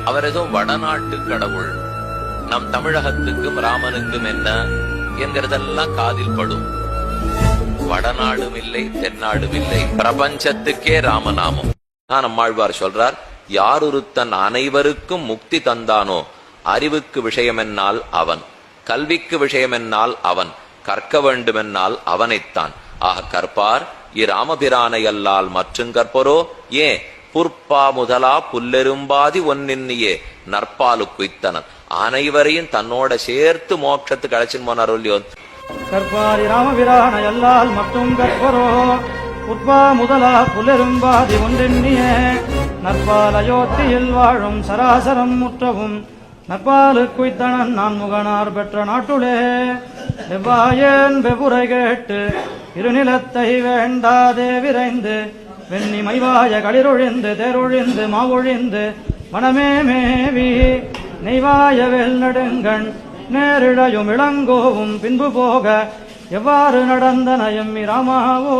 அவர் ஏதோ வடநாட்டு கடவுள், நம் தமிழகத்துக்கும் ராமனுக்கும் என்ன என்கிறதெல்லாம் காதில் படும். வடநாடும் இல்லை, தென்னாடும் இல்லை, பிரபஞ்சத்துக்கே ராமநாமம். நம்மாழ்வார் சொல்றார், யாரொருத்தன் அனைவருக்கும் முக்தி தந்தானோ அறிவுக்கு விஷயமென்னால் அவன், கல்விக்கு விஷயமென்னால் அவன், கற்க வேண்டுமென்னால் அவனைத்தான். ஆக கற்பார் இராமபிரானை அல்லால் மற்றும் கற்பரோ ஏன் புற்பா முதலா புல்லெரும்பாதி ஒன்னின்னியே நற்பாலு குய்த்தனன். அனைவரையும் தன்னோட சேர்த்து மோட்சத்துக்கு அழைச்சின்னு போனார் இல்லையோ. கற்பாரி ராமபிரானை அல்லால் மற்றும் கற்பரோ புற்பா முதலா புல்லெரும்பாதி ஒன்றெண்ணியே நற்பால் அயோத்தியில் வாழும் சராசரம் முற்றவும் நற்பாலு குய்த்தனன் நான் முகனார் பெற்ற நாட்டுளே. எவ்வாயேன் வெபுரை கேட்டு இருநிலத்தை வேண்டாதே விரைந்து வெண்ணி மைவாய களிரொழிந்து தேரொழிந்து மாவொழிந்து மனமே மேவி நெய்வாய வெல் நடுங்கண் நேரிழையும் இளங்கோவும் பின்பு போக எவ்வாறு நடந்தன எம்மி ராமாவோ.